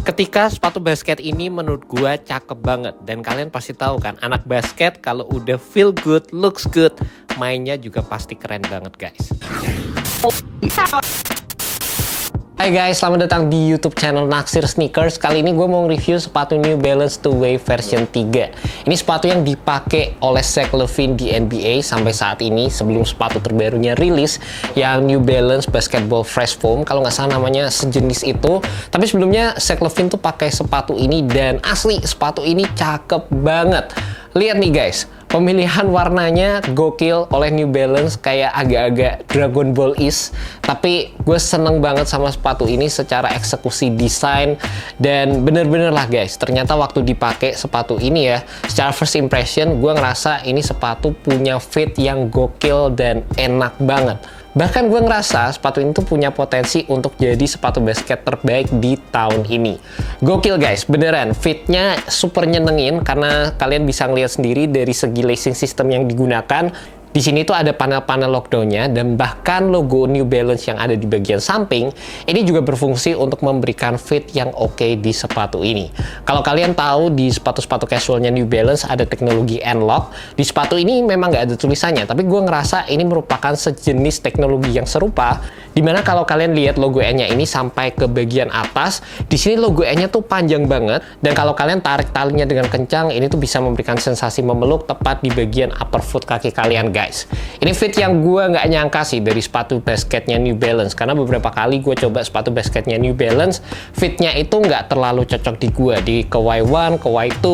Ketika sepatu basket ini menurut gua cakep banget, dan kalian pasti tahu kan, anak basket kalau udah feel good, looks good, mainnya juga pasti keren banget guys. Hai guys, selamat datang di YouTube channel Naksir Sneakers. Kali ini gue mau review sepatu New Balance 2 Wave version 3. Ini sepatu yang dipakai oleh Zach LaVine di NBA sampai saat ini sebelum sepatu terbarunya rilis yang New Balance Basketball Fresh Foam. Kalau nggak salah namanya sejenis itu. Tapi sebelumnya Zach LaVine tuh pakai sepatu ini dan asli sepatu ini cakep banget. Lihat nih guys, pemilihan warnanya gokil oleh New Balance, kayak agak-agak Dragon Ball-is. Tapi gue seneng banget sama sepatu ini secara eksekusi desain. Dan bener-bener lah guys, ternyata waktu dipakai sepatu ini ya, secara first impression gue ngerasa ini sepatu punya fit yang gokil dan enak banget. Bahkan gue ngerasa sepatu ini tuh punya potensi untuk jadi sepatu basket terbaik di tahun ini. Gokil guys, beneran. Fitnya super nyenengin karena kalian bisa ngeliat sendiri dari segi lacing system yang digunakan. Di sini tuh ada panel-panel lockdown-nya, dan bahkan logo New Balance yang ada di bagian samping ini juga berfungsi untuk memberikan fit yang oke di sepatu ini. Kalau kalian tahu di sepatu-sepatu casualnya New Balance ada teknologi N-Lock, di sepatu ini memang nggak ada tulisannya, tapi gue ngerasa ini merupakan sejenis teknologi yang serupa, dimana kalau kalian lihat logo N-nya ini sampai ke bagian atas, di sini logo N-nya tuh panjang banget, dan kalau kalian tarik talinya dengan kencang, ini tuh bisa memberikan sensasi memeluk tepat di bagian upper foot kaki kalian guys. Ini fit yang gue nggak nyangka sih dari sepatu basketnya New Balance, karena beberapa kali gue coba sepatu basketnya New Balance, fitnya itu nggak terlalu cocok di gue, di ke Y1, ke Y2,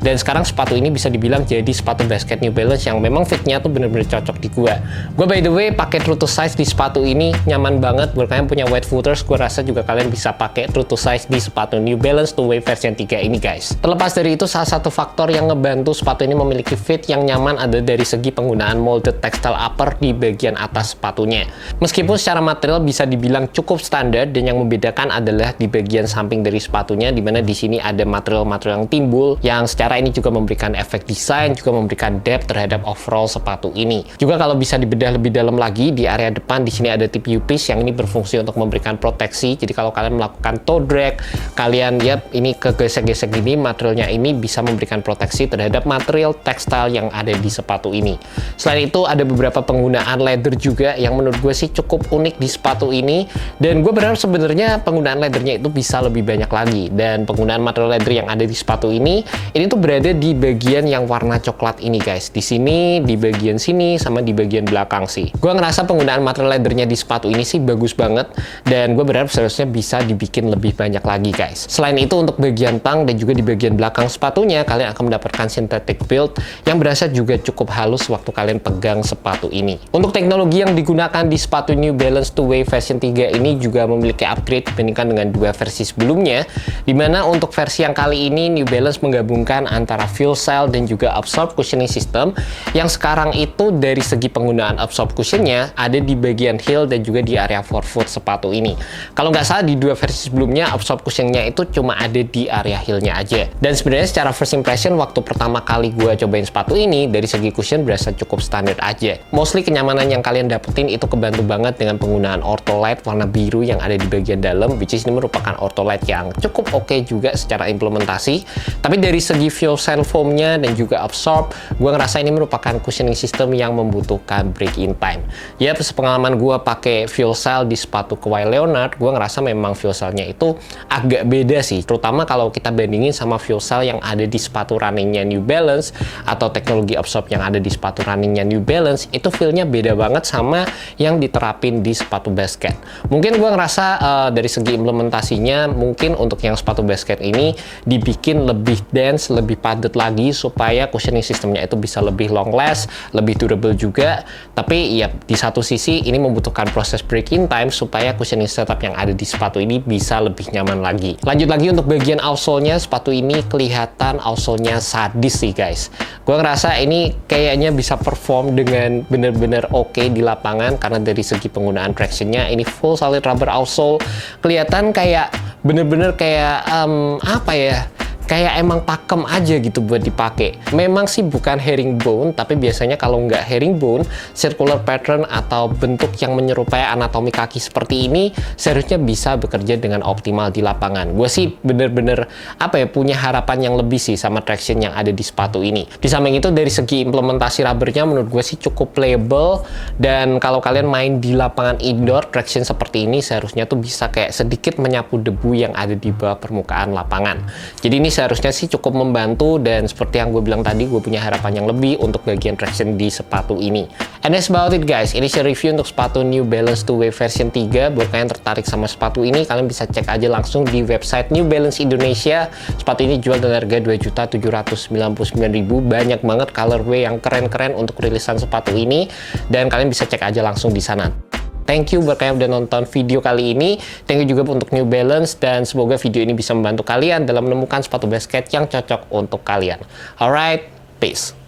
dan sekarang sepatu ini bisa dibilang jadi sepatu basket New Balance yang memang fitnya tuh bener-bener cocok di gue. Gue by the way pakai true to size di sepatu ini, nyaman banget. Buat kalian punya wide footers, gue rasa juga kalian bisa pakai true to size di sepatu New Balance 2 Wave version 3 ini guys. Terlepas dari itu, salah satu faktor yang ngebantu sepatu ini memiliki fit yang nyaman ada dari segi penggunaan molded textile upper di bagian atas sepatunya. Meskipun secara material bisa dibilang cukup standar, dan yang membedakan adalah di bagian samping dari sepatunya, dimana di sini ada material-material yang timbul yang secara ini juga memberikan efek desain, juga memberikan depth terhadap overall sepatu ini. Juga kalau bisa dibedah lebih dalam lagi, di area depan di sini ada tip U-piece yang ini berfungsi untuk memberikan proteksi. Jadi kalau kalian melakukan toe drag, kalian lihat ini kegesek-gesek gini, materialnya ini bisa memberikan proteksi terhadap material tekstil yang ada di sepatu ini. Selain itu ada beberapa penggunaan leather juga yang menurut gue sih cukup unik di sepatu ini, dan gue berharap sebenarnya penggunaan leathernya itu bisa lebih banyak lagi. Dan penggunaan material leather yang ada di sepatu ini tuh berada di bagian yang warna coklat ini guys, di sini, di bagian sini, sama di bagian belakang sih. Gue ngerasa penggunaan material leathernya di sepatu ini sih bagus banget, dan gue berharap seharusnya bisa dibikin lebih banyak lagi guys. Selain itu untuk bagian tang dan juga di bagian belakang sepatunya, kalian akan mendapatkan synthetic build yang berasa juga cukup halus waktu kalian pegang sepatu ini. Untuk teknologi yang digunakan di sepatu New Balance 2 Wave version 3 ini juga memiliki upgrade dibandingkan dengan dua versi sebelumnya, dimana untuk versi yang kali ini New Balance menggabungkan antara fuel cell dan juga absorb cushioning system, yang sekarang itu dari segi penggunaan absorb cushionnya ada di bagian heel dan juga di area forefoot sepatu ini. Kalau nggak salah di dua versi sebelumnya absorb cushioningnya itu cuma ada di area heelnya aja. Dan sebenarnya secara first impression waktu pertama kali gue cobain sepatu ini, dari segi cushion berasa cukup standar aja. Mostly kenyamanan yang kalian dapetin itu kebantu banget dengan penggunaan Ortholite warna biru yang ada di bagian dalam, which is ini merupakan Ortholite yang cukup oke juga secara implementasi. Tapi dari segi fuel cell foamnya dan juga absorb, gue ngerasa ini merupakan cushioning system yang membutuhkan break-in time. Ya, sepengalaman gue pakai fuel cell di sepatu Kawhi Leonard, gue ngerasa memang fuel cellnya itu agak beda sih, terutama kalau kita bandingin sama fuel cell yang ada di sepatu runningnya New Balance atau teknologi absorb yang ada di sepatu runningnya New Balance. Itu feel-nya beda banget sama yang diterapin di sepatu basket. Mungkin gue ngerasa dari segi implementasinya, mungkin untuk yang sepatu basket ini dibikin lebih dense, lebih padat lagi supaya cushioning systemnya itu bisa lebih long last, lebih durable juga. Tapi ya di satu sisi ini membutuhkan proses break-in time supaya cushioning setup yang ada di sepatu ini bisa lebih nyaman lagi. Lanjut lagi untuk bagian outsole-nya, sepatu ini kelihatan outsole-nya sadis sih guys. Gue ngerasa ini kayaknya bisa perform dengan bener-bener oke di lapangan, karena dari segi penggunaan traction-nya ini full solid rubber outsole, kelihatan kayak bener-bener kayak apa ya, kayak emang pakem aja gitu buat dipakai. Memang sih bukan herringbone, tapi biasanya kalau nggak herringbone, circular pattern atau bentuk yang menyerupai anatomi kaki seperti ini seharusnya bisa bekerja dengan optimal di lapangan. Gue sih bener-bener punya harapan yang lebih sih sama traction yang ada di sepatu ini. Di samping itu dari segi implementasi rubbernya menurut gue sih cukup playable, dan kalau kalian main di lapangan indoor, traction seperti ini seharusnya tuh bisa kayak sedikit menyapu debu yang ada di bawah permukaan lapangan. Jadi ini seharusnya sih cukup membantu, dan seperti yang gue bilang tadi, gue punya harapan yang lebih untuk bagian traction di sepatu ini. And that's about it guys, ini share review untuk sepatu New Balance 2 Wave version 3. Buat kalian tertarik sama sepatu ini, kalian bisa cek aja langsung di website New Balance Indonesia. Sepatu ini jual dengan harga Rp2.799.000. Banyak banget colorway yang keren-keren untuk rilisan sepatu ini, dan kalian bisa cek aja langsung di sana. Thank you buat kalian udah nonton video kali ini. Thank you juga untuk New Balance, dan semoga video ini bisa membantu kalian dalam menemukan sepatu basket yang cocok untuk kalian. Alright, peace.